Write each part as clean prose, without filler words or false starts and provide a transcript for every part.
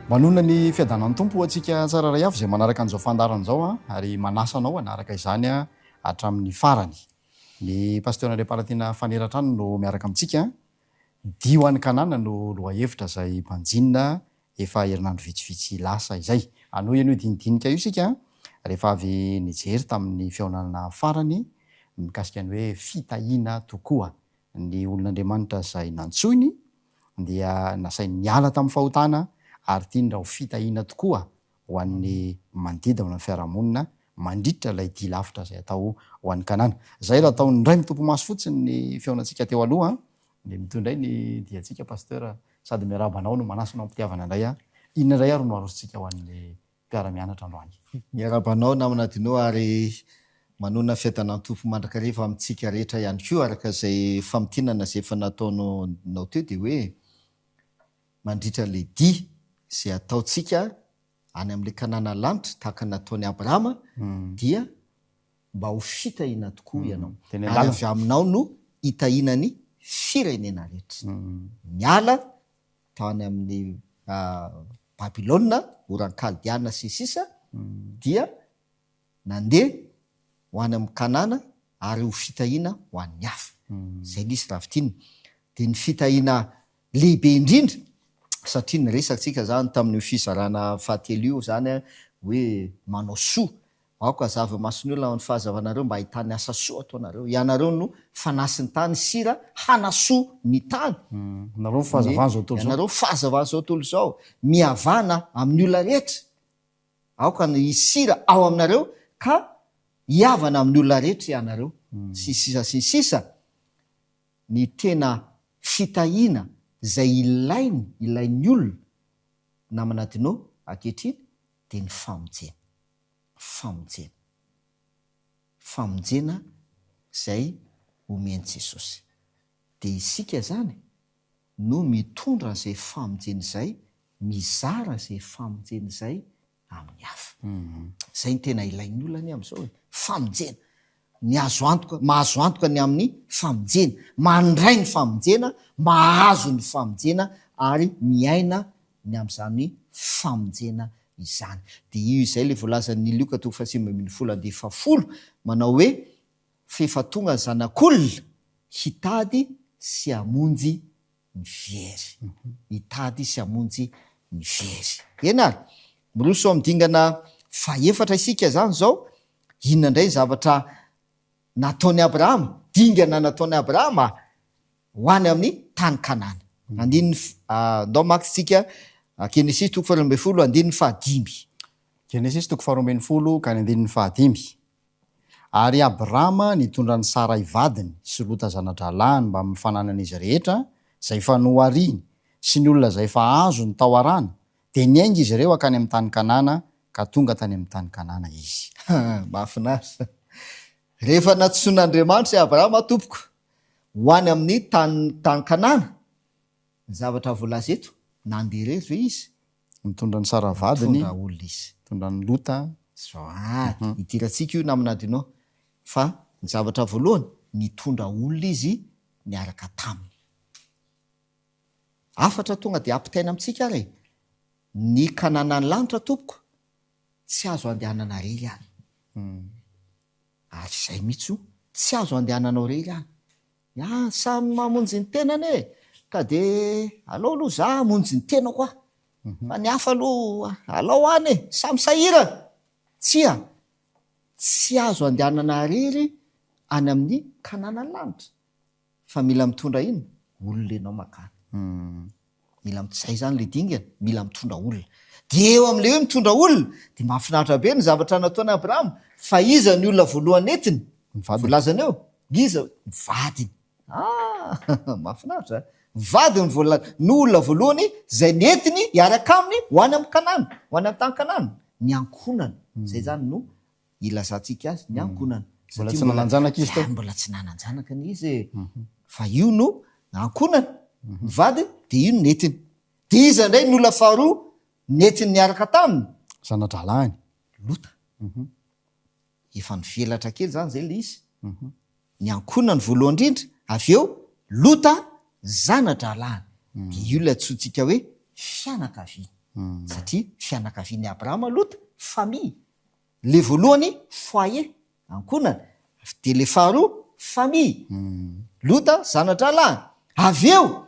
Manona ny fiadanan'ny tompo atsika tsara ray avy izay manaraka an'izao fandarana izao ary manasa anao hanaraka izany hatramin'ny farany. Ny pasteur Andriamparatina Faneratrano no miaraka amintsika. Dio an'ny Kanàna no lohahevitra izay mpanjinina efa herinandro vitsivitsy lasa izay. Ano ianio dinidinika io isika rehefa avy nijery tamin'ny fihaonana farany mikasika ny hoe fitahiana tokoa. Ny olon'Andriamanitra izay nantsoiny dia nasainy niala tamin'ny fahotana ary tiany ho fitahiana tokoa ho an'ny manodidina amin'ny fiarahamonina mandritra ilay dia lavitra izay atao ho an'ny Kanàna. Izay raha ataony indray mitompo maso fotsiny ny fihaonantsika teo aloha dia mitondray ny diantsika pasteur sady miarabanao no manasanao ampitiavana indray inona indray ary no arosontsika ho an'ny mpiara-mianatra androany. Miarabanao namana dinao ary manona fiadanan'ny tompo mandrakariva amintsika rehetra ihany koa araka izay famitinana izay efa nataonao teo dia hoe mandritra ilay dia izay ataontsika any amin'ilay Kanàna lanitra tahaka nataony Abrahama dia mba ho fitahiana tokoa ianao. Ary avy aminao no hitahiana ny firenena rehetra. Miala tao any amin'ny Babilôna, oran-kaldiana sy sisa dia nandeha ho any amin'ny Kanàna ary ho fitahiana ho an'ny hafa. Izay nisy ravitiny. Dia ny fitahiana lehibe indrindra satria ny resantsika zany tamin'ny Fizarana fahatelo io zany hoe manao soa. Aoka zava-masony olona ny fahazavanareo mba ahitany asa soa ataonareo. Ianareo no fanasin'ny tany sira hanasoa ny tany. Nareo fahazavana zao tontolo zao. Ianareo fahazavana zao tontolo zao. Mihavana amin'ny olona rehetra. Aoka ny sira ao aminareo ka hiavana amin'ny olona rehetra ianareo. Sy sisa. Ny tena fitahiana izay ilain'ny olona namana dinao ankehitriny dia ny famonjena. Famonjena izay omen'i Jesosy. Dia isika zany no mitondra izay famonjena izay, mizara izay famonjena izay amin'ny hafa. Izay ny tena ilain'ny olona amin'izao. Famonjena. Mahazo antoka ny amin'ny famonjena, mandray ny famonjena, mahazo ny famonjena ary miaina ny amin'izany famonjena izany. Dia io izay ilay voalazan'ny Luka 5:10 manao hoe fefa-tonga ny zanak'olona hitady sy hamonjy ny very. Hitady sy hamonjy ny very. Ianary, miroso amin'ny faefatra isika zany zao, inona indray zavatra nataony Abrahama, dingana nataony Abrahama ho any amin'ny tany Kanàna. Andao makitsika Genesis 12:15. Genesis 12:15. Ary Abrahama nitondra ny Sarai vadiny sy Lota zana-dralany mba mifananan'izy rehetra izay fa nohariany sy ny olona izay fa azo ny tao arana dia niainga izy ireo akany amin'ny tany Kanàna ka tonga tany amin'ny tany Kanàna izy. Mahafinaritra. Rehefa natsoin'Andriamanitra Abrahama tompoko ho any amin'ny tany Kanàna, ny zavatra voalaza eto nandeha irery ve izy? Mitondra ny Sara vadiny, mitondra olona izy. mitondra ny Lota. Hitirantsika io namana dinao fa ny zavatra voalohany nitondra olona izy niaraka taminy. Afatra tonga dia ampitaina amintsika ary ny Kanàna ny lanitra tompoko tsy azo andehanana rery ihany. Ary izay mihitsy tsy azo andehananao rery ihany. Samy mamonjy ny tenany ka dia alao aloha za hamonjy ny tena koa. Fa ny hafa aloha alao any samy sahira. Tsy azo andehanana rery any amin'ny Kanàna ny lanitra. Fa mila mitondra ino? Olona ianao makany. Zay zany le dingana, mila mitondra olona. Dia eo amin'ilay hoe mitondra olona dia mahafinaritra be ny zavatra nataony Abrahama. Fa iza ny olona voalohany entiny? Volazana eo. Iza? Vadiny. Mahafinaritra. Vadiny ny olona voalohany izay nentiny hiaraka aminy ho any amin'ny Kanàna, ho any amin'ny tany Kanàna. Ny ankonana. Zay zany no ilazantsika azy, ny ankonana. Mbola tsy nananjanaka izy tao. Mbola tsy nananjanaka izy. Fa io no ankonana. Ny vadiny dia io no nentiny. Dia iza indray ny olona faharoa nentiny niaraka taminy? Zana-dralany. Lota. Efa nivelatra kely zany zay le izy. Ny ankonana voalohany indrindra, avy eo Lota zana-dralany. Dia io ilay antsointsika hoe fianakaviana. satria fianakavian'ny Abrahama lota famille. Le voalohany foyer ankonana, de le faharoa famille. Lota zanatra lahy. Avy eo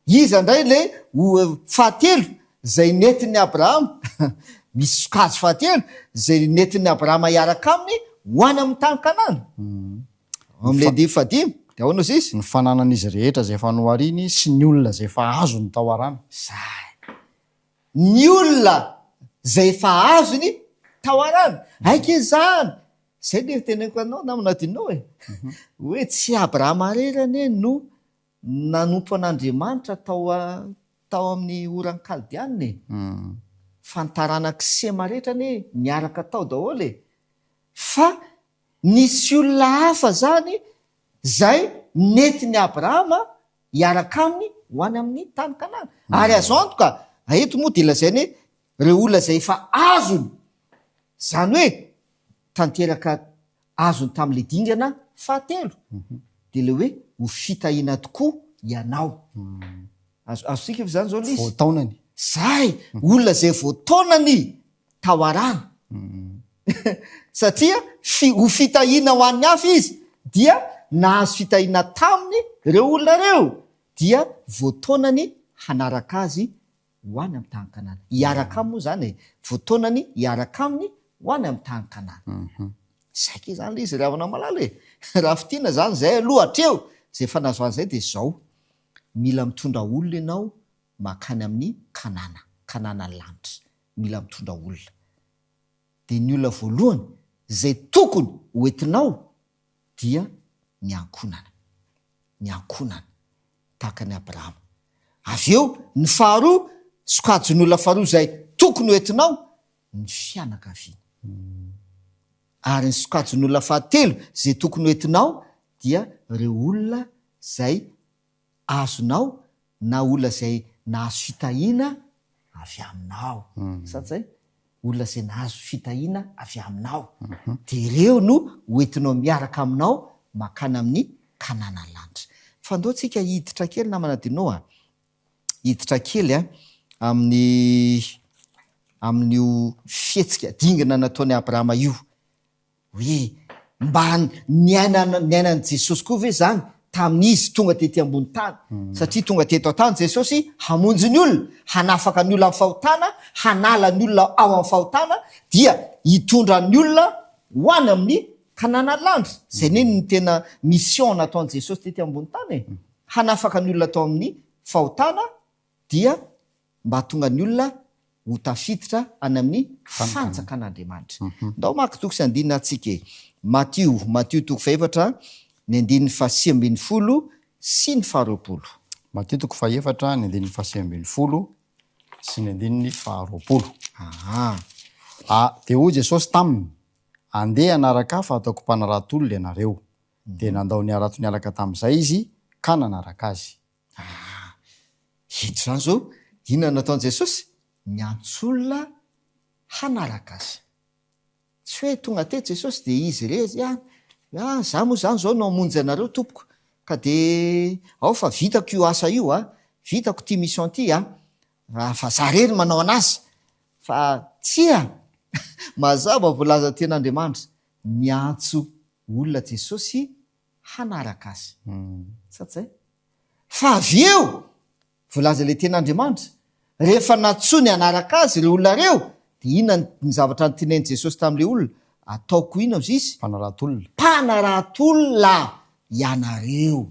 iza indray le fahatelo zay nentin'ny Abrahama misy sokajy fahatelo zay nentin'ny Abrahama hiaraka aminy ho any amin'ny tany Kanàna. Am'le de fadimy de ahoana izy? Ny fananan'izy rehetra zay efa nohariny sy ny olona zay efa azony tao arana. Zay. Ny olona zay efa azony tao arana. Aika zany. Zay le teneniko anao namana dinao hoe tsy Abrahama rerany no nanompo an'Andriamanitra tao amin'ny oran'ny Kaldianina fantarana kisema rehetra ne niaraka tao daholo fa nisy olona hafa zany zay nentin'ny Abrahama hiaraka aminy ho any amin'ny tany Kanàna. Ary azo antoka eto moa de lazainy reo olona zay efa azony zany hoe tanteraka azony tamin'le dingana fahatelo de le hoe ho fitahiana tokoa ianao. Azosika zany zao izy voataonany zay olona zay voataonany tao arana satria ho fitahiana ho an'ny hafa izy dia nahazo fitahiana taminy reo olona reo dia voataonany hanaraka azy ho any amin'ny tany Kanàna. Hiaraka aminy moa zany voataonany hiaraka aminy ho any amin'ny tany Kanàna. Saika zany le izy rahavana malala raha fitiana zany zay aloha hatreo zay fanazoan'izay de zao mila mitondra olona ianao makany amin'ny Kanàna lanitra. Mila mitondra olona. De ny olona voalohany zay tokony hoentinao dia ny ankonana tahaka ny Abrahama. Avy eo ny faharoa sokajin'olona faharoa zay tokony hoentinao ny fianakaviana. Ary ny sokajin'olona fahatelo zay tokony hoentinao dia reo olona zay azonao na olona zay nahazo fitahiana avy aminao. Satsay olona zay nahazo fitahiana avy aminao. De ireo no hoentinao miaraka aminao makany amin'ny Kanàna lanitra. Fandaotsika hiditra kely namana dinao hiditra kely amin'io fihetsika dingana nataony Abrahama io. Hoe mba niainan'i Jesosy koa ve zany tamin'izy tonga tety ambony tany. Satria tonga teto an-tany Jesosy hamonjy ny olona, hanafaka ny olona amin'ny fahotana, hanala ny olona ao amin'ny fahotana, dia hitondra ny olona ho any amin'ny Kanàna lanitra. Zay ny tena mission nataon'i Jesosy tety ambony tany hanafaka ny olona tao amin'ny fahotana dia mba tonga ny olona ho tafiditra any amin'ny fanjakan'Andriamanitra. Ndao maka toko sy andinina atsika Matthieu toko 4 ny andininy 7 sy ny 20. Matthieu toko 4 ny andininy 7 sy ny andininy 20. De hoy Jesosy taminy andeha anaraka fa ataoko mpanarato-olona ianareo. De nandao niarato niaraka tamin'izay izy ka nanaraka azy. Hito zany zao inona nataon'i Jesosy? Niantsolona hanaraka azy. Tsy hoe tonga teto Jesosy de izy rezy za moa zany zao no hamonjy anareo tompoko ka de ao fa vitako io asa io vitako ty mission ty fa za rery manao anazy fa tsia mazava voalaza ten'Andriamanitra niantso olona Jesosy hanaraka azy. Satsay fa avy eo voalaza le ten'Andriamanitra rehefa natsony hanaraka azy reo olona reo de inona ny zavatra nytenen'i Jesosy tamin'le olona ataoko ina ozy izy mpanarato-olona ianareo.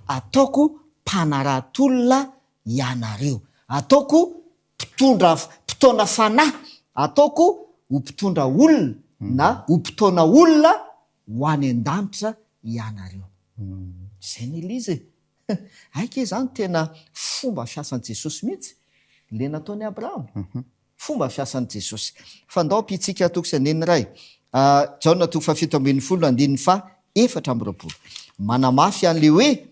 Ataoko mpanarato-olona ianareo. Ataoko mpitondra fanahy. Ataoko ho mpitondra olona na ho mpitaona olona ho any an-danitra ianareo. Zay ny elizy aika zany tena fomba fiasan'i Jesosy mihitsy le nataony Abrahama. Fomba fiasan'i Jesosy. Fandao pitsika toko sy andininy ray Jaona toko 7 andininy 4. Manamafy an'le hoe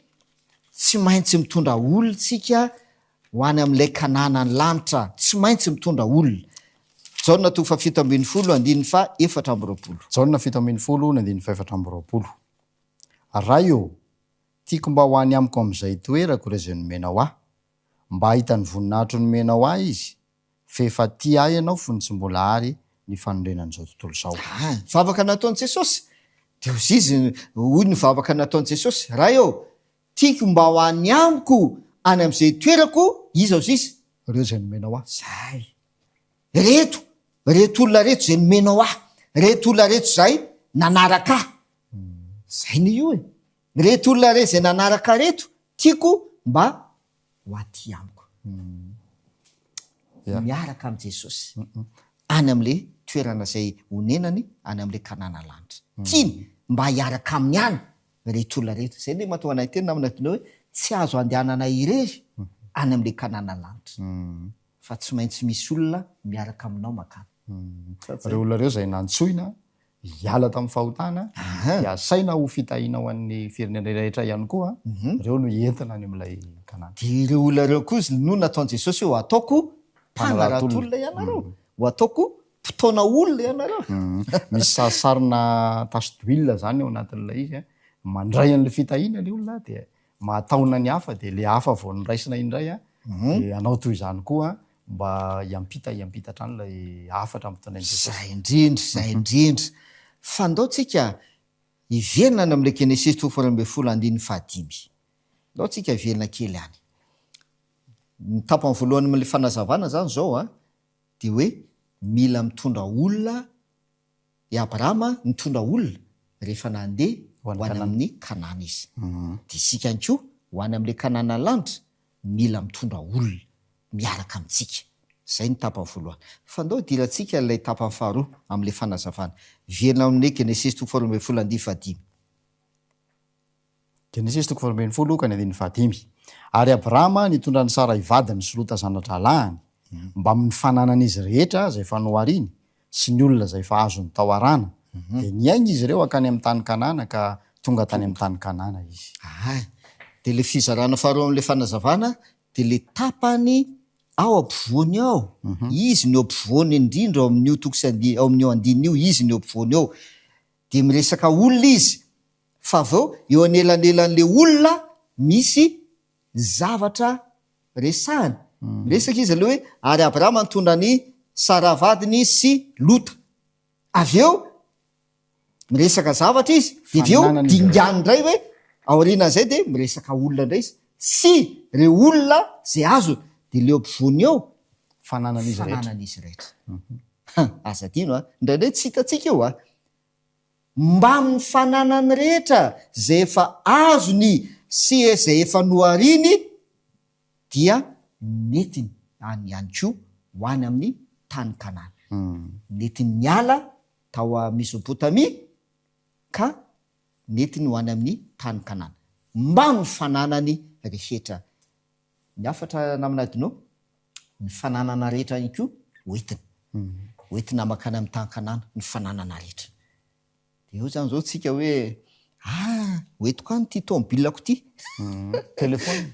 tsy maintsy mitondra olona tsika ho any amin'ilay Kanàna lanitra. Tsy maintsy mitondra olona. Jaona toko 7 andininy 4. Jaona 7 ny andininy 4. Ray eo tiako mba ho any amiko amin'izay toerako rezy nomenao mba hahita ny voninahitro nomenao izy fefa ty ahy ianao fony tsy mbola ary ny fanondrenan'izao tontolo zao. Vavaka nataon'i Jesosy de ozy izy hoy ny vavaka nataon'i Jesosy raha eo tiako mba ho any amiko any am'izay toerako iza ozy izy Reo zay nomenao ahy. zay reto olona reto zay nomenao ahy reto olona reto zay nanaraka ahy zay ny io reto olona reto zay nanaraka reto tiako mba ho aty amiko miaraka am' Jesosy any am'le toerana zay honenany any am'le Kanàna lanitra tiany mba hiaraka amin'ny any reto olona reto zay le mahatonga anay teny namana tena hoe tsy azo andehanana irery any am'le Kanàna lanitra fa tsy maintsy misy olona miaraka aminao makany Reo olona reo zay nantsoina hiala tamin'ny fahotana de asaina ho fitahiana ho an'ny firenena rehetra ihany koa reo no entina any am'ilay Kanàna. de ireo olona reo koa no nataon'i Jesosy ho ataoko mpanaratolona ianareo ho ataoko mpitaona olona ianareo misy sarisarina tache-d'huile zany ao anatin'ilay izy mandray an'le fitahiana le olona de mahataona ny hafa de le hafa vao niraisina indray de anao toy izany koa mba iampita trany lay afatra ampitaonan'i Jesosy. zay indrindra fa ndaotsika ivelona any am'le Genesis 2:15 ndaotsika ivelona kely any ny tapany voalohany am'le fanazavana zany zao de hoe mila mitondra olona i Abrahama mitondra olona rehefa nandeha ho any amin'ny Kanàna izy de isika any koa ho any am'le Kanàna lanitra mila mitondra olona miaraka amintsika zay ny tapany voalohany fa ndao diratsika lay tapany faharoa am'le fanazavana velona amin'ny Genesis 2:15 Genesis 2:15 ary Abrahama nitondra ny Sara ivadiny sy Lota zanadralahany mba amin'ny fananan'izy rehetra zay efa nohariny sy ny olona zay efa azony tao arana de niaina izy ireo akany amin'ny tany Kanàna ka tonga tany amin'ny tany Kanàna izy. de le fizarana faharoa am'le fanazavana de le tapany ao ampovoany ao izy ny ampovoany indrindra ao amin'io tokosy ao amin'io andiny io izy ny ampovoany ao de miresaka olona izy fa avao eo anelanelan'le olona misy zavatra resahany miresaka izy aloha hoe ary Abrahama nitondra ny Sara vadiny sy Lota avy eo miresaka zavatra izy de avy eo dingany indray hoe aorianan'izay de miresaka olona indray izy sy reo olona zay azo de leo ampovoany ao fananan'izy rehetra azadino indraindray tsy hitatsika eo mba amin'ny fananany rehetra zay efa azony sy zay efa nohariny dia netiny any ihany koa ho any amin'ny tany Kanàna netiny miala tao a Mesopotamia ka netiny ho any amin'ny tany Kanàna mba ny fananany rehetra ny afatra naminadinao ny fananana rehetra ihany koa hoentina makany amin'ny tany Kanàna ny fananana rehetra de eo zany zao tsika hoe hoetiko any ty tomobilako ty telefona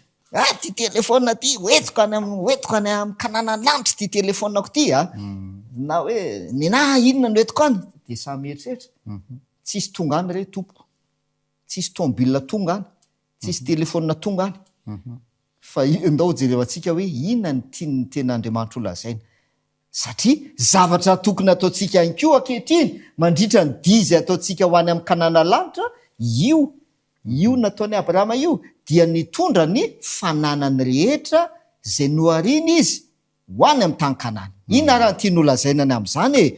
ty telefona ty hoetiko any amin'ny Kanàna lanitra ty telefonako ty na hoe nena inona no hoetiko any de samy eritreritra tsisy tonga any re tompoko tsisy tomobila tonga any tsisy telefona tonga any fa ndao jereo atsika hoe inona ny tiany ten'Andriamanitra ho lazaina satria zavatra tokony ataotsika any koa ankehitriny mandritra ny dizy ataotsika ho any amin'ny Kanàna lanitra io nataony Abrahama io dia nitondra ny fananany rehetra zay nohariny izy ho any amin'ny tany Kanàna inona raha tiany ho lazainany am'izany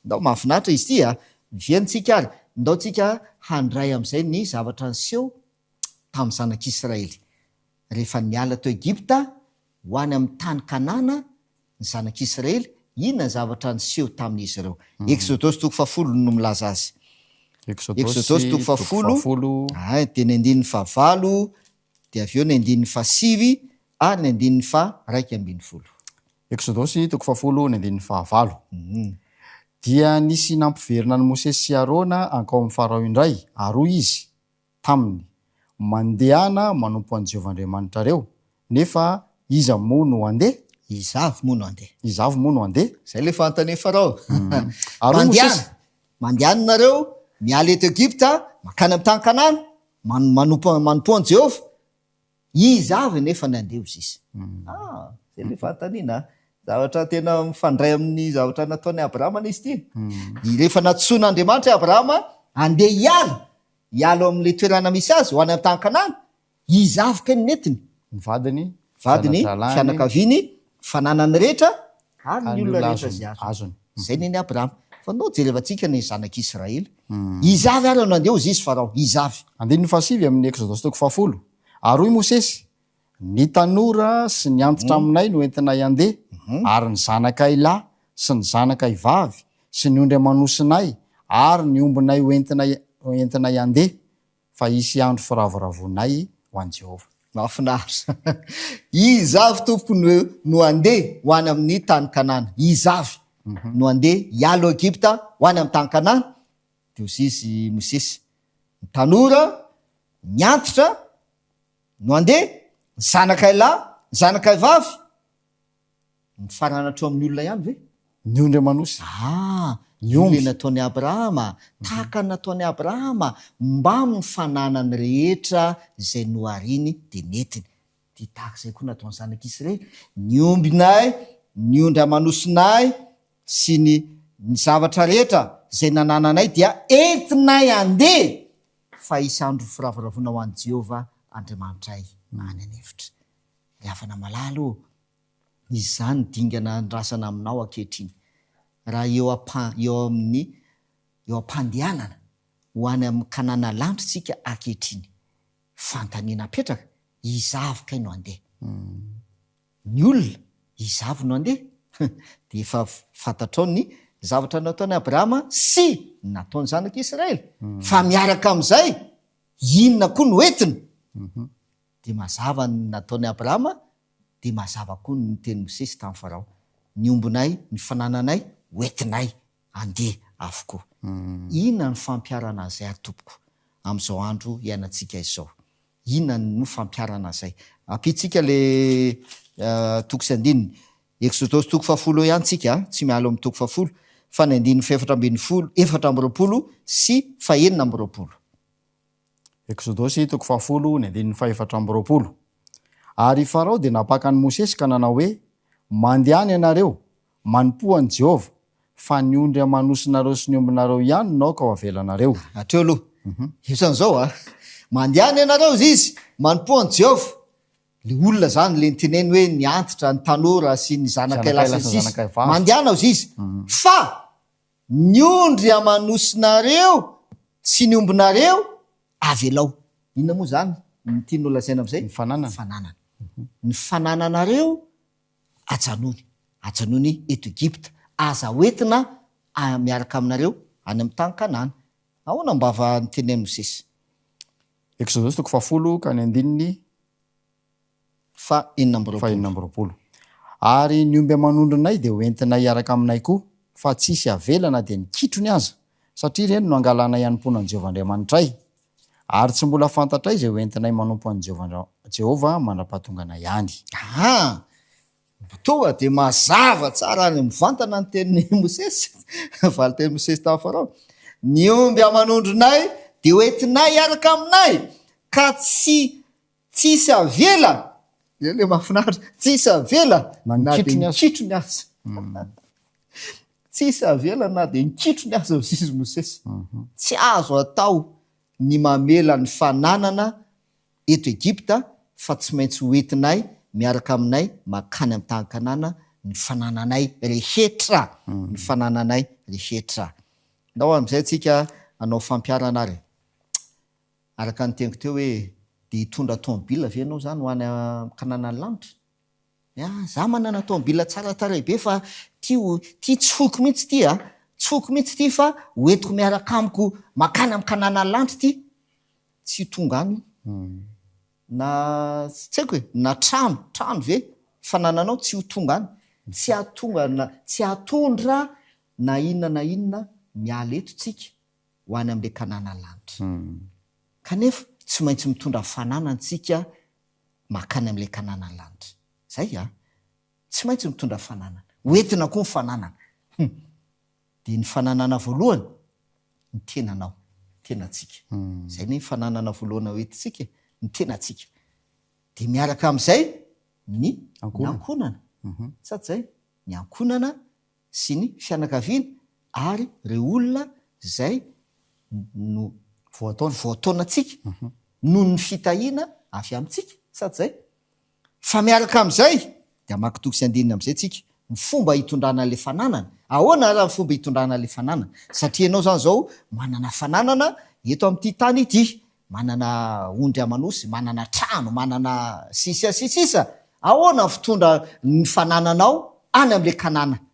ndao mahafinaritra izy ty vientsika ary ndao tsika handray am'izay ny zavatra niseho tamin'ny zanak'Israely rehefa niala tao Egipta ho any amin'ny tany Kanàna ny zanak'Israely inona ny zavatra niseho tamin'izy ireo Exodus 10 no milaza azy Exodus 10 de ny andininy 9 de avy eo ny andininy 7 ary ny andininy 11 Exodus 10 ny andininy 9 dia nisy nampiverina ny Mosesy sy Arona ankao amin'ny Farao indray aroa izy taminy mandehana manompo an' Jehovah-Andriamanitra reo nefa iza moa no andeha izavy moa no andeha zay le fantany Farao mandehana nareo miala eto Egipta makany amin'ny tany Kanàna manompo an' Jehovah izavy nefa ny andeha izy zay le fantany ina zavatra tena mifandray amin'ny zavatra nataony Abrahama izy ity. Rehefa natsoin'Andriamanitra Abrahama andeha hialo amin'le toerana misy azy ho any amin'ny tany Kanàna, izy avoka ny netiny, vadiny fianakaviany, fananany rehetra ary ny olona rehetra zay azony. Zay neny Abrahama. Fa nao jerevantsika ny zanak'Israely, izy avy ary no andeha ozy izy Farao, izy avy. Andininy fasivy amin'ny Exodosy toko 10. Ary hoy Mosesy, ny tanora sy ny antitra aminay no entinay andeha, ary ny zanakay lahy sy ny zanakay vavy sy ny ondry amanosinay ary ny ombonay entinay andeha, fa isy andro firavoravonay ho an Jehovah. Mahafinaritra. Izy avy tompoko no andeha ho any amin'ny tany Kanàna. Izy avy no andeha hialo Egipta ho any amin'ny tany Kanàna. Dia hozy izy Mosesy, ny tanora, ny antitra no andeha, ny zanakay lahy, ny zanakay vavy, ny faranatro amin'ny olona ihany ve? Ny ondry amanosy. Ny omby nataony Abrahama, tahaka nataony Abrahama, mba mifananany rehetra zay nohariny de netiny. Dia tahaka izay koa nataony zanak'Israely. Ny ombinay, ny ondry amanosinay sy ny zavatra rehetra zay nanananay dia entinay andeha, fa isy andro firavoravona ho an Jehovah Andriamanitray any anevitra. Riavana malalo, izany dingana andrasana aminao ankehitriny. Raha eo am-pandehanana ho any amin'ny Kanàna lanitra tsika ankehitriny, fantaniana apetraka, izy avy no andeha. Ny olona, izy avy no andeha. Dia efa fantatrao ny zavatra nataony Abrahama sy nataony zanak'Israely. Fa miaraka amin'izay, inona koa no entiny? Dia mazava ny nataony Abrahama, dia mazava koa ny teny Mosesy tamin'ny Farao. Ny ombonay, ny fanananay, hoentinay andeha avokoa. Inona ny fampiarana azay ary tompoko amin'izao andro iainantsika izao? Inona no fampiarana azay? Ampitsika le toko sy andininy. Exodosy toko 10 ihany tsika, tsy mialo amin'ny toko 10, fa ny andininy 420 sy 420. Exodosy toko 10 ny andininy 420. Ary Farao dia napaka ny Mosesy ka nanao hoe, mandehany ianareo manompo an Jehovah, fa ny ondry amanosinareo sy ny ombinareo ihany no ka ho avelanareo. Hatreo aloha. Isan'izao mandehany ianareo izy manompo an Jehovah. Le olona zany le niteneny hoe ny antitra, ny tanora sy ny zanakay lahy sy sisa. Mandehana izy. Fa ny ondry amanosinareo sy ny ombinareo avelao. Inona moa zany? Ny tian'ny lazaina amin'izay? Ny fananana. Ny fanananareo ajanony eto Egipta, aza hoentina miaraka aminareo any amin'ny tany Kanàna. Ahoana mbava niteneny Mosesy? Exodosy toko 10 ka ny andininy 420. Ary ny omby amanondronay dia hoentinay hiaraka aminay koa, fa tsisy avelana dia nikitrony aza, satria ireny no angalanay hanomponan Jehovah Andriamanitray. Ary tsy mbola fantatray izay hoentinay manompo an Jehovah mandrapahatonganay ihany. Toa dia mazava tsara ny mivantana ny tenin'ny Mosesy. Valy teny Mosesy tamin'ny Farao. Ny omby amanondronay dia hoentinay hiaraka aminay, ka tsisy avela. Le mahafinaritra, tsisy avela na dia nikitrony aza. Tsisy avela na dia nikitrony aza izy Mosesy. Tsy azo atao ny mamela ny fananana eto Egipta, fa tsy maintsy hoentinay miaraka aminay makany amin'ny tany Kanàna, ny fanananay rehetra. Ny fanananay rehetra. Ndao amin'izay tsika anao fampiarana ary. Araka ny teniko teo hoe, dia hitondra tômôbila ve ianao zany ho any Kanàna lanitra? Za manana tômôbila tsara taray be, fa ty tsy foko mihitsy ty tsy foko mihitsy ty, fa hoentiko miaraka amiko makany amin'ny Kanàna lanitra ty. Tsy tonga any. Na tsy haiko hoe, na trano ve fanananao tsy ho tonga any. Tsy atondra na inona miala eto tsika ho any amin'le Kanàna lanitra. Kanefa tsy maintsy mitondra fananantsika makany amin'le Kanàna lanitra. Zay tsy maintsy mitondra fananana. Hoentina koa ny fananana. Dia ny fananana voalohany, ny tenanao, tenatsika. Zay ny fananana voalohana hoentintsika, ny tenatsika. Dia miaraka amin'izay ny ankonana. Sady zay? ny ankonana sy ny fianakaviana ary reo olona zay no voataona antsika noho ny fitahiana avy amintsika sady zay fa miaraka am'izay de makitoko sy andinina am'izay tsika ny fomba hitondrana le fananana ahoana raha ny fomba hitondrana le fananana satria ianao zany zao manana fananana eto am'ty tany ity manana ondry amanosy manana trano manana sisa ahoana fitondra ny fanananao any am'le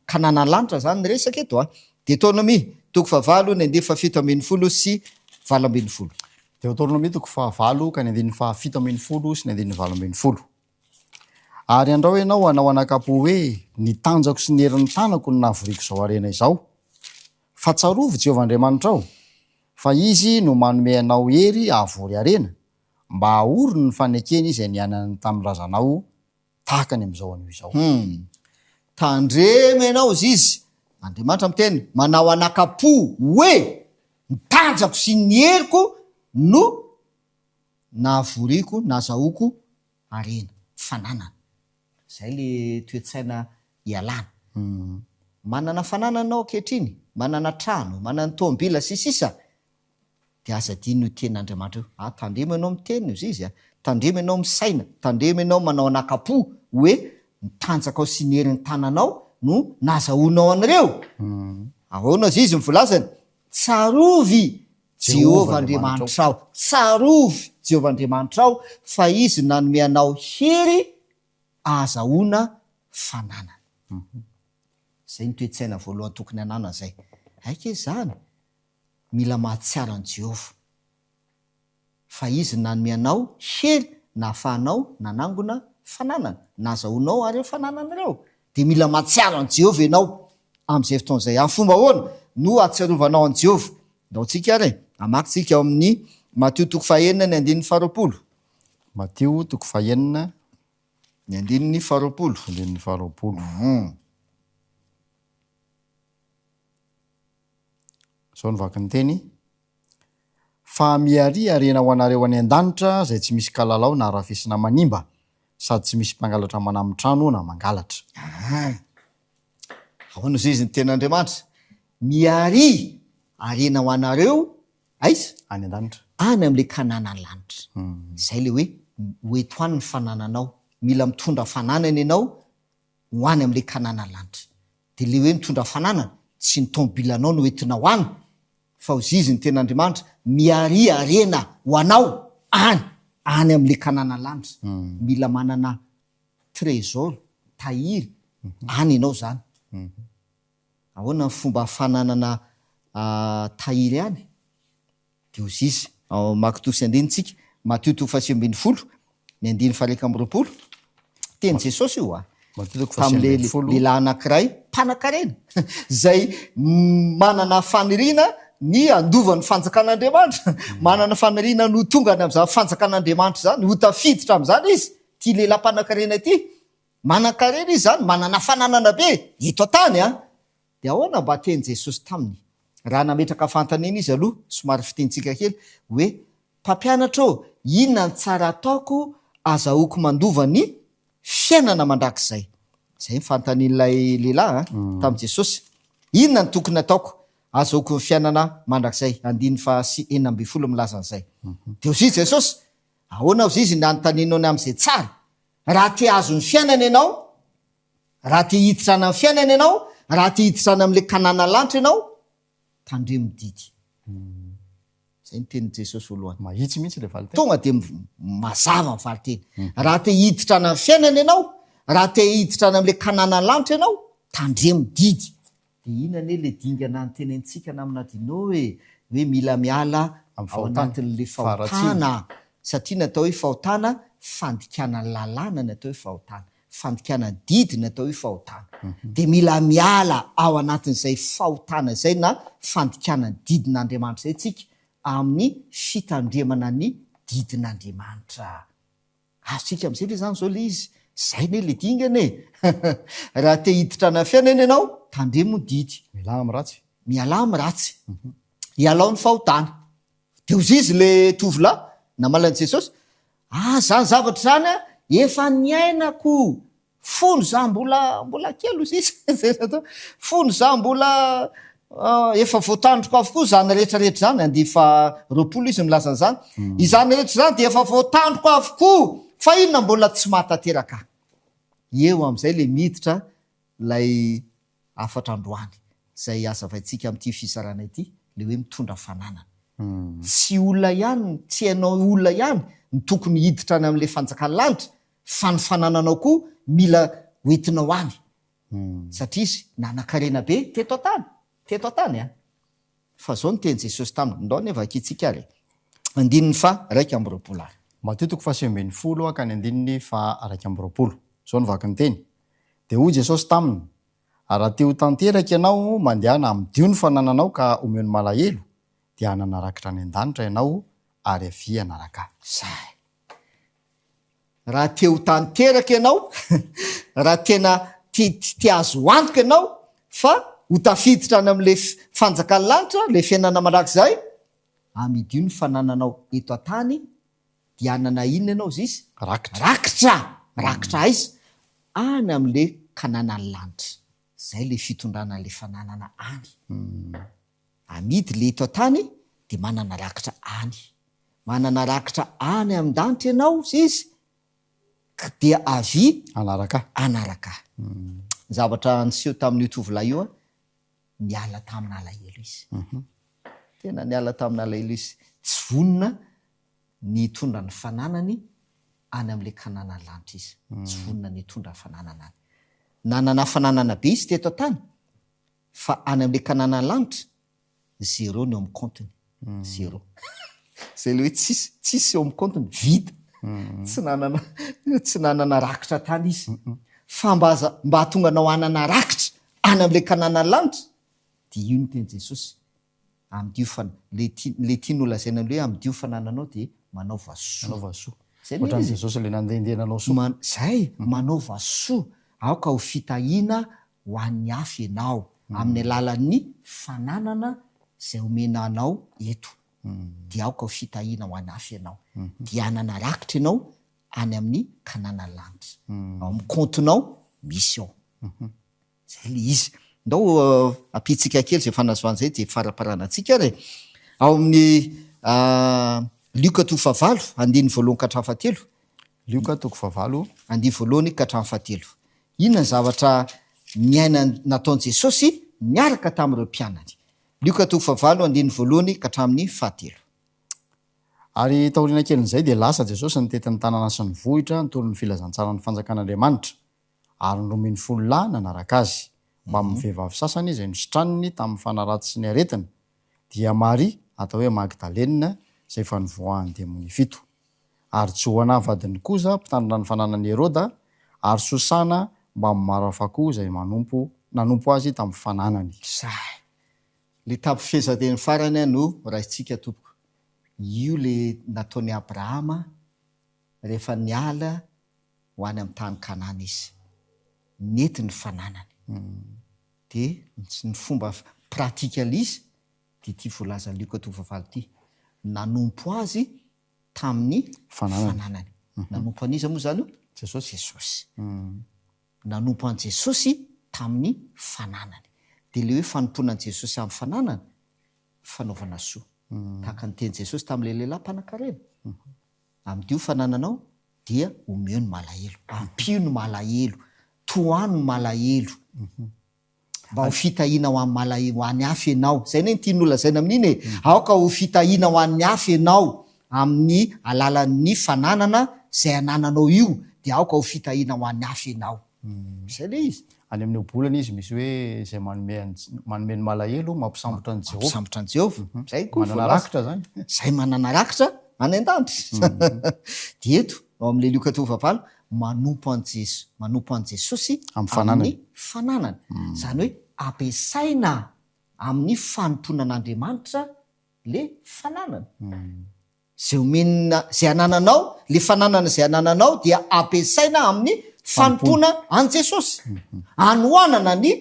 kanàna lanitra zany ny resaka eto Deutéronomie toko 7 ny andiny 7 sy 7. Deutéronomie toko 7 ka ny andiny 7 sy ny andiny 7. Ary andrao ianao anao anakapo hoe nitanjako sy nerin'ny tanako ny nahavoriako zao arena izao fa tsarovy Jehovah-Andriamanitra ao fa izy no manome anao hery avory arena mba ahorony ny fanekeny izay nianany tamin'ny razanao tahaka ny am'izao anio izao. Tandrema ianao izy Andriamanitra miteny manao anakapo hoe nitanjako sy ny heriko no nahavoriako nazahoako arena fananana zay le toetsaina ialana. Manana fanananao ankehitriny manana trano manana tômôbila sy sisa de aza dino ten'Andriamanitra io tandrema ianao miteny izy tandrema ianao misaina tandrema ianao manao anakapo hoe nitanjaka ao sy ny herin'ny tananao no nazahoanao an'ireo ahoana izy mivolazany tsarovy Jehovah-Andriamanitra ao tsarovy Jehovah-Andriamanitra ao fa izy nanome anao hery azahoana fananana. Zay nitoetsaina voalohany tokony anana zay aika zany mila mahatsiaro an Jehovah fa izy nanome anao hery nahafahanao nanangona fananana nazahoanao areo fananana ireo de mila mahatsiaro an Jehovah ianao am'izay fotoan'izay amin'ny fomba ahoana no atsiarovanao an Jehovah ndaotsika ary amakytsika ao amin'ny Matthieu toko 9 ny andiny 20. Matthieu toko 9 ny andiny 20. Zao ny vaky ny teny fa miary arena ho anareo any an-danitra zay tsy misy kalalao na arafesina manimba sady tsy misy mpangalatra manamitrano na mangalatra. Ahoana zay izy ny ten'Andriamanitra miary arena ho anareo aiza any an-danitra any am'le kanàna lanitra zay le hoe hoetoany ny fanananao mila mitondra fananana ianao ho any am'le kanàna lanitra de le hoe mitondra fananana tsy ny tômôbilanao no entina ho any fa izy ny ten'Andriamanitra miary arena ho anao any am'le kanàna lanitra mila manana trésor tahiry any ianao zany. Ahoana ny fomba fananana tahiry any de ozy izy ao makitosy andinitsika Matthieu toko 7 ny andiny 120 teny Jesosy io tam'le lehilahy anankiray mpanan-karena zay manana faniriana ny andova ny fanjakan'Andriamanitra manana faniriana no tonga ny am'zany fanjakan'Andriamanitra zany ho tafiditra am'zany izy ty lehilahy mpanan-karena ty manan-karena izy zany manana fananana be eto tany de ahoana mba teny Jesosy taminy raha nametraka fantanina izy aloha somary fitentsika kely hoe mpampianatra ô inona ny tsara ataoko azahoako mandova ny fiainana mandrakizay zay nyfantanin'ilay lehilahy tamin'i Jesosy inona ny tokony ataoko azahoako ny fiainana mandrakizay 9:40 milaza an'izay de ozy Jesosy ahoana ozy izy nanontanianao ny am'izay tsara raha te azo ny fiainana ianao raha te hiditrana ny fiainana ianao raha te hiditrana am'le kanàna lanitra ianao tandremo didy zay ny tenin Jesosy voalohany mahitsy mihitsy le valiteny tonga de mazava ny valiteny raha te hiditrana ny fiainana ianao raha te hiditrana am'le kanàna lanitra ianao tandremo didy de inona ne le dingana ny tenentsika naminadinao hoe mila miala ao anatin'le fahotana satria natao hoe fahotana fandikana lalàna natao hoe fahotana fandikana didy natao hoe fahotana de mila miala ao anatin'izay fahotana zay na fandikana didin'Andriamanitra zay tsika amin'ny fitandremana ny didin'Andriamanitra azontsika am'izay le zany zao le izy zay ne le dingana raha te hiditra na fiainana ianao tandremo didy miala amy ratsy ialao ny fahotana de ozy izy le tovolahy namalany Jesosy zany zavatra zany efa niainako fony za mbola kelo fony za mbola efa voatandroko avokoa zany rehetrarehetra zany andefa roapolo izy milazany zany izany rehetra zany de efa voatandroko avokoa fa inona mbola tsy mahatateraka eo am'izay le miditra lay afatra androany zay azavaitsika am'ty fizarana ity le hoe mitondra fananana tsy olona ihany tsy hainao olona ihany ny tokony hiditra any am'le fanjakany lanitra fa ny fanananao koa mila hoentinao any satria izy nanan-karena be teto an-tany fa zao ny teny Jesosy taminy ndao nefa akitsika ary andininy fa 1 Mateo 7:10 ka ny andininy fa 1 zao ny vaky ny teny de hoy Jesosy taminy raha te ho tanteraka ianao mandehana am'dio ny fanananao ka omeo ny malahelo dia hananarakitra any an-danitra ianao ary avy anaraka zay raha te ho tanteraka ianao raha tena ti azo antoka ianao fa ho tafiditra any am'le fanjakany lanitra le fiainana manrak'izay amidio ny fanananao eto an-tany dia hanana inona ianao izy rakitra izy any am'le kanànany lanitra zay le fitondrana le fananana any amidy le eto an-tany de manana rakitra any am'danitra ianao izy dia avy anaraka zavatra niseho tamin'io tovolahy io niala tamin'ny alahelo izy tena niala tamin'ny alahelo izy tsy vonona ny tondra ny fananany any am'le kanànany lanitra izy tsy vonona ny tondra ny fananana any nanana fananana be izy teto an-tany fa any am'le kanànany lanitra 0 ny eo amin'ny compteny 0 zay le hoe tsisy eo amin'ny compteny vita tsy nanana rakitra tany izy fa mba hatonga anao anana rakitra any am'le kanànany lanitra de io ny teny Jesosy am'dio le tian'olona zay hoe am'dio fanananao de manao vasoa ohatran' Jesosy le nandehandehananao zay manao vasoa aoka ho fitahina ho an'ny hafa ianao amin'ny alalan'ny fananana zay omena anao eto de aoka ho fitahina ho an'ny hafa ianao de anana rakitra ianao any amin'ny kanànany lanitra ao amin'ny comptenao misy ao zay le izy ndao apitsika kely zay fanazoany zay de faraparanantsika re ao amin'ny Lioka 9 andiny voalohany ka hatramin'ny fahatelo Lioka 9 andiny voalohany ka hatramin'ny fahatelo inona ny zavatra miaina nataon'i Jesosy miaraka tamin'ireo mpianany Lioka 9 andiny voalohany ka hatramin'ny fahatelo ary taoriana kelin'izay de lasa Jesosy nitety ny tanàna sy ny vohitra nitolo ny filazantsara ny fanjakan'Andriamanitra ary nyromeny folo lahy nanaraka azy mba amin'ny vehivavy sasany izay nisitraniny tamin'ny fanaraty sy ny aretina dia Maria atao hoe Magdalenina zay fa nivoahan'ny demony 7 ary Joana vadiny kosa mpitandrina ny fananan'i Heroda ary Sosana mba maro hafa koa zay nanompo azy tamin'ny fananany zay le tampifezaten'ny farany no raisitsika tompoko io le nataon'i Abrahama rehefa niala ho any amin'ny tany Kanàna izy nety ny fananany de ny fomba pratikal izy de ty voalaza Lioka 9 ty nanompo azy tamin'ny fananany nanompo an'iza moa zany Jesosy nanompo an' Jesosy tamin'ny fananany de le hoe fanomponan'i Jesosy amin'ny fananany fanaovana soa tahaka ny teny Jesosy tamin'le lehilahy mpanan-karena am'dio fanananao dia omeo ny malahelo ampio ny malahelo toano ny malahelo mba ho fitahina ho an'ny malahelo ho an'ny hafa ianao zay ne tian'olona zaina amin'iny aoka ho fitahina ho an'ny hafa ianao amin'ny alalan'ny fananana zay anananao io de aoka ho fitahina ho an'ny hafa ianao zay le izy any amin'ny obolana izy misy hoe zay manome ny malahelo mampisambotra ny Jehovah zay koa manana rakitra zany zay manana rakitra any an-danitra de eto ao amin'le Lioka 9 manompo an' Jesosy amin'ny fananany zany hoe ampiasaina amin'ny fanomponan'Andriamanitra le fananana zay omena zay anananao le fananana zay anananao dia ampiasaina amin'ny fanompona an' Jesosy anoanana ny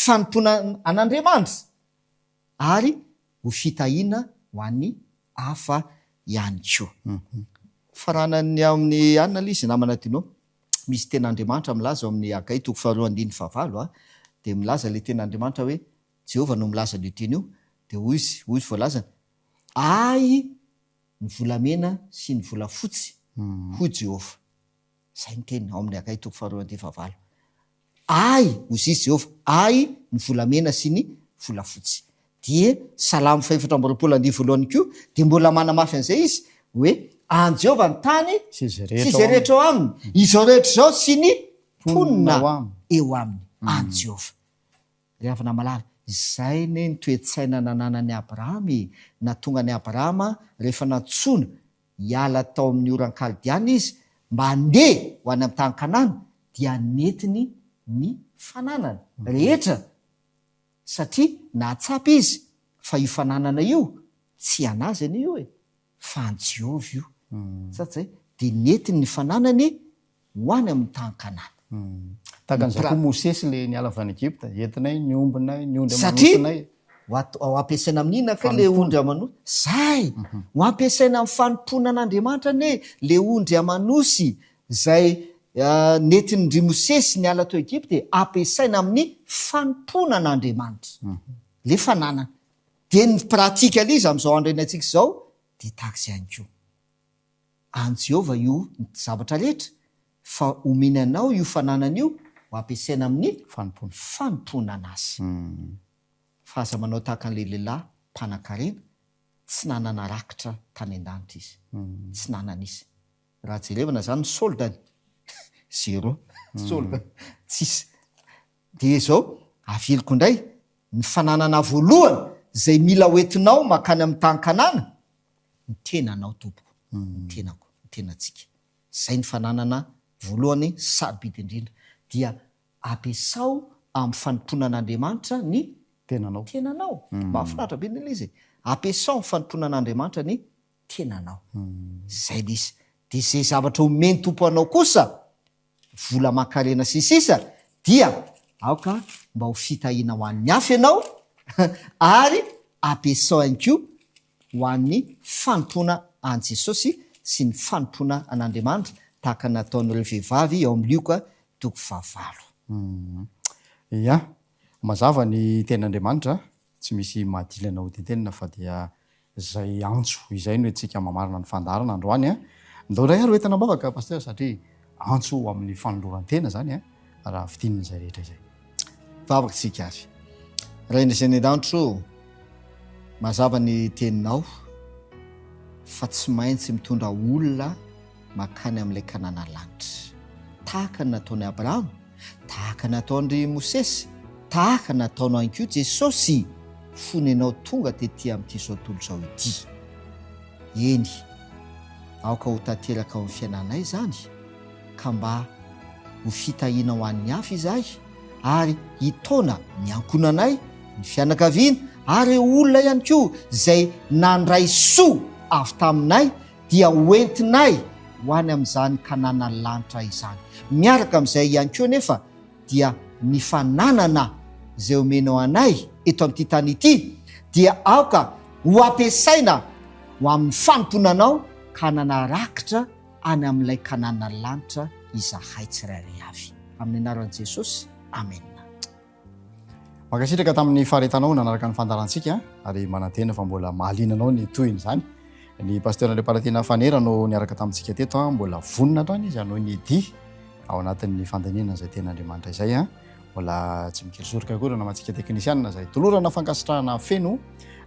fanompona an'Andriamanitra ary ho fitahina ho an'ny hafa ihany koa faranany amin'ny anina izy namana tinao misy ten'Andriamanitra milaza ao amin'ny Agai 2:25 dia milaza le ten'Andriamanitra hoe Jehovah no milaza ny teny io dia hoy izy voalazana ay ny volamena sy ny volafotsy hoy Jehovah. Zay ny teny ao amin'ny Agai 2:25 ay hozy izy Jehovah ay ny volamena sy ny volafotsy. Dia Salamo 4:2 koa dia mbola manamafy an'izay izy hoe an Jehovah ny tany sy izay rehetra ao aminy, izao rehetra izao sy ny mponina eo aminy an Jehovah. Ry havana malala, izay ne ny toe-tsaina nananany Abrahamy natonga ny Abrahama rehefa natsoina hiala tao amin'ny oran-Kaldiana izy mba handeha ho any amin'ny tany Kanàna dia netiny ny fananana rehetra satria nahatsapa izy fa io fananana io tsy anazy any io fa an Jehovah io satria dia netiny ny fananany ho any amin'ny tany Kanàna. Takan'izay koa Mosesy le niala avy any Egypta entinay ny ombinay ny ondry amanosonay ho ampiasaina amin'ina ka le ondry amanosy zay ho ampiasaina amin'ny fanompona an'Andriamanitra ne le ondry amanosy zay netiny ndry Mosesy niala tao Egypta ampiasaina amin'ny fanompona an'Andriamanitra le fananana dia ny pratika izy amin'izao andreny antsika izao dia tahak'izay ihany koa an Jehovah io ny zavatra rehetra fa omeny anao io fananana io ho ampiasaina amin'ny fanompona anazy. Fa aza manao tahaka an'ilay lehilahy mpanan-karena tsy nanana rakitra tany an-danitra izy tsy nanana izy raha jerevana zany soldany 0 solda tsisy. Dia izao aveloko indray ny fananana voalohany zay mila hoentinao makany amin'ny tany Kanàna ny tenanao tompoko ny tenako ny tenantsika. Zay ny fananana voalohany sarobidy indrindra dia ampiasao amin'ny fanompona an'Andriamanitra ny tenanao. Mahafinaritra be ny izy ampiasao amin'ny fanompona an'Andriamanitra ny tenanao. Zay izy dia zay zavatra omeny tompo anao kosa vola mankarena sisisa dia aoka mba ho fitahiana ho an'ny hafa ianao ary ampiasao ihany koa ho an'ny fanompona an Jesosy sy ny fanompona an'Andriamanitra tahaka nataon'ireo vehivavy ao amin'ny Lioka 2:9. Ia, mazava ny ten'Andriamanitra tsy misy mahadilana ho tentenina fa dia zay antso izay no antsika mamarina ny fandarana androany ndao ray ary hoentina mavaka paster satria antso amin'ny fanoloran-tena zany raha fitinin'izay rehetra izay. Vavaka tsika azy raina izay ny andantro mazava ny teninao fa tsy maintsy mitondra olona makany amin'ilay Kanàna lanitra tahaka ny nataony Abrahama, tahaka nataon'ry Mosesy, tahaka nataonao ihany koa Jesosy fony ianao tonga tetỳ amin'ity zao tontolo zao ity. Eny aoka ho tanteraka amin'ny fiainanay zany ka mba ho fitahiana ho an'ny hafa izahay ary hitona ny ankonanay ny fianakaviana ary olona ihany koa zay nandray soa avy taminay dia hoentinay ho any amin'izany Kanàna lanitra izany. Miaraka amin'izay ihany koa nefa dia ny fananana zay omenao anay eto amin'ity tany ity dia aoka ho ampiasaina ho amin'ny fanomponanao ka nanarakitra any amin'ilay Kanàna lanitra izahay tsirairay avy amin'ny anaran'i Jesosy. Amen. Makasitraka tamin'ny faharetanao nanaraka ny fandarantsika ary manantena fa mbola mahalinanao ny toyiny zany. Ny pasteur Andriaparatena Fanera no niaraka tamintsika teto mbola vonona trany izy hanao ny edy ao anatin'ny fandaniana izay ten'Andriamanitra izay mbola tsy mikerisorika akory namantsika teknisianina izay tolorana fankasitrahana feno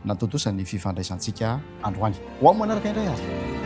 natotosany fifandraisantsika androany. Ho amin'ny manaraka indray azy.